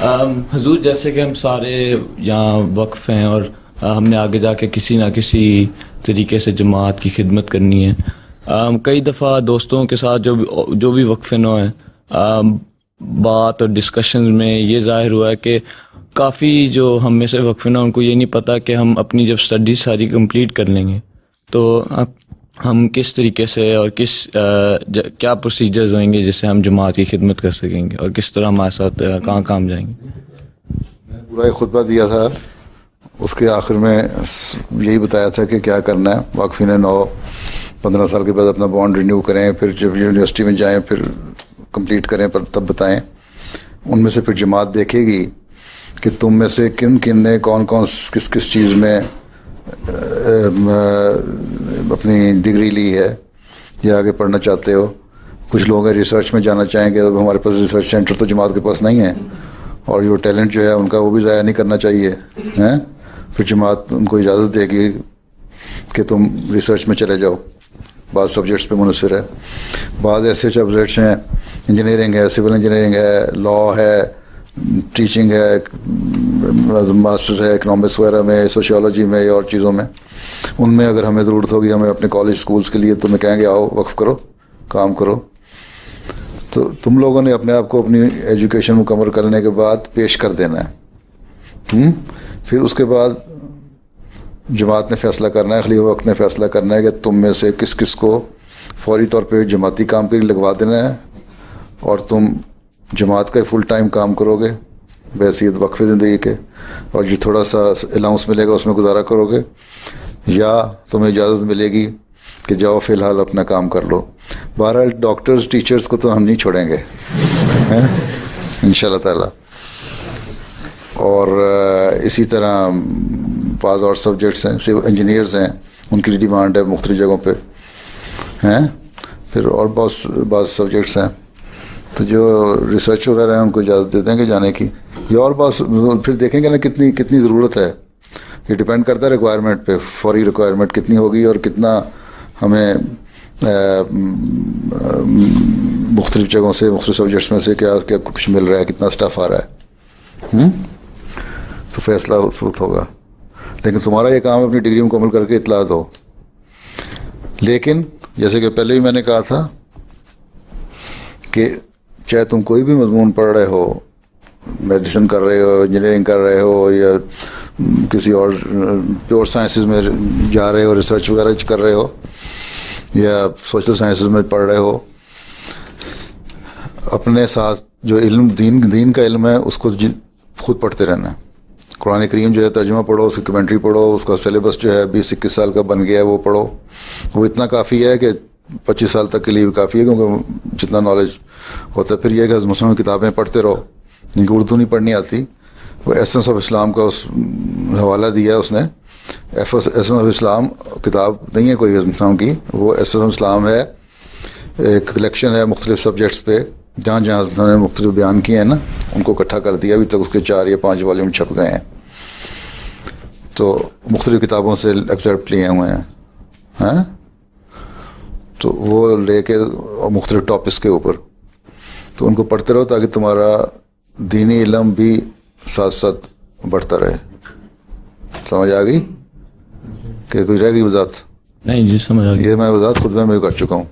حضور جیسے کہ ہم سارے یہاں وقف ہیں اور ہم نے آگے جا کے کسی نہ کسی طریقے سے جماعت کی خدمت کرنی ہے. کئی دفعہ دوستوں کے ساتھ جو بھی وقف نو ہیں بات اور ڈسکشنز میں یہ ظاہر ہوا ہے کہ کافی جو ہم میں سے وقف نو ان کو یہ نہیں پتہ کہ ہم اپنی جب اسٹڈی ساری کمپلیٹ کر لیں گے تو ہم کس طریقے سے اور کیا پروسیجرز ہوئیں گے جس سے ہم جماعت کی خدمت کر سکیں گے اور کس طرح ہمارے ساتھ کہاں کام جائیں گے. پورا ایک خطبہ دیا تھا, اس کے آخر میں یہی بتایا تھا کہ کیا کرنا ہے. واقفین نو 15 سال کے بعد اپنا بانڈ رینیو کریں, پھر جب یونیورسٹی میں جائیں پھر کمپلیٹ کریں, پر تب بتائیں. ان میں سے پھر جماعت دیکھے گی کہ تم میں سے کن نے کون کس چیز میں اپنی ڈگری لی ہے یا آگے پڑھنا چاہتے ہو. کچھ لوگ ہیں ریسرچ میں جانا چاہیں گے, اب ہمارے پاس ریسرچ سینٹر تو جماعت کے پاس نہیں ہے, اور جو ٹیلنٹ جو ہے ان کا وہ بھی ضائع نہیں کرنا چاہیے. پھر جماعت ان کو اجازت دے گی کہ تم ریسرچ میں چلے جاؤ. بعض سبجیکٹس پہ منحصر ہے, بعض ایسے سبجیکٹس ہیں, انجینئرنگ ہے, سول انجینئرنگ ہے, لا ہے, ٹیچنگ ہے, ماسٹرز ہے اکنامکس وغیرہ میں, سوشیولوجی میں اور چیزوں میں. ان میں اگر ہمیں ضرورت ہوگی, ہمیں اپنے کالج اسکولس کے لیے تو میں کہیں گے آؤ وقف کرو, کام کرو. تو تم لوگوں نے اپنے آپ کو اپنی ایجوکیشن مکمل کرنے کے بعد پیش کر دینا ہے. پھر اس کے بعد جماعت نے فیصلہ کرنا ہے, خلیفہ وقت نے فیصلہ کرنا ہے کہ تم میں سے کس کو فوری طور پہ جماعتی کام کے لیے لگوا دینا ہے اور تم جماعت کا فل ٹائم کام کرو گے بحیثیت وقف زندگی کے, اور جو تھوڑا سا الاؤنس ملے گا اس میں گزارا کرو گے, یا تمہیں اجازت ملے گی کہ جاؤ فی الحال اپنا کام کر لو. بہرحال ڈاکٹرز ٹیچرز کو تو ہم نہیں چھوڑیں گے انشاءاللہ تعالی. اور اسی طرح بعض اور سبجیکٹس ہیں, سول انجینئرز ہیں, ان کی ڈیمانڈ ہے مختلف جگہوں پہ ہیں. پھر اور بعض سبجیکٹس ہیں تو جو ریسرچ وغیرہ ہیں ان کو اجازت دے دیں گے جانے کی. یا اور بعض پھر دیکھیں گے نا کتنی ضرورت ہے. یہ ڈپینڈ کرتا ہے ریکوائرمنٹ پہ, فوری ریکوائرمنٹ کتنی ہوگی اور کتنا ہمیں مختلف جگہوں سے مختلف سبجیکٹس میں سے کیا کچھ مل رہا ہے, کتنا اسٹاف آ رہا ہے. تو فیصلہ اس وقت ہوگا. لیکن تمہارا یہ کام اپنی ڈگری مکمل کر کے اطلاع دو. لیکن جیسے کہ پہلے بھی میں نے کہا تھا کہ چاہے تم کوئی بھی مضمون پڑھ رہے ہو, میڈیسن کر رہے ہو, انجینئرنگ کر رہے ہو, یا کسی اور پیور سائنسز میں جا رہے ہو, ریسرچ وغیرہ کر رہے ہو, یا سوشل سائنسز میں پڑھ رہے ہو, اپنے ساتھ جو علم دین کا علم ہے اس کو خود پڑھتے رہنا ہے. قرآن کریم جو ہے ترجمہ پڑھو, اس کی کمنٹری پڑھو, اس کا سلیبس جو ہے 20-21 سال کا بن گیا ہے وہ پڑھو. وہ اتنا کافی ہے کہ 25 سال تک کے لیے بھی کافی ہے, کیونکہ جتنا نالج ہوتا ہے. پھر یہ کہ حضرت مسلم کی کتابیں پڑھتے رہو, جن کو اردو نہیں پڑھنی آتی. وہ ایسنس آف اسلام کا اس حوالہ دیا ہے اس نے. ایسنس آف اسلام کتاب نہیں ہے کوئی حضرت مسلم کی, وہ ایسنس آف اسلام ہے, ایک کلیکشن ہے مختلف سبجیکٹس پہ, جہاں حضرت نے مختلف بیان کیے ہیں نا, ان کو اکٹھا کر دیا. ابھی تک اس کے 4 یا 5 والیوم چھپ گئے ہیں. تو مختلف کتابوں سے ایکسیپٹ لیے ہوئے ہیں, تو وہ لے کے مختلف ٹاپکس کے اوپر, تو ان کو پڑھتے رہو تاکہ تمہارا دینی علم بھی ساتھ ساتھ بڑھتا رہے. سمجھ آ گئی کہ کچھ رہ گئی وضاحت؟ نہیں جی سمجھ آ گئی. یہ میں وضاحت خود میں کر چکا ہوں.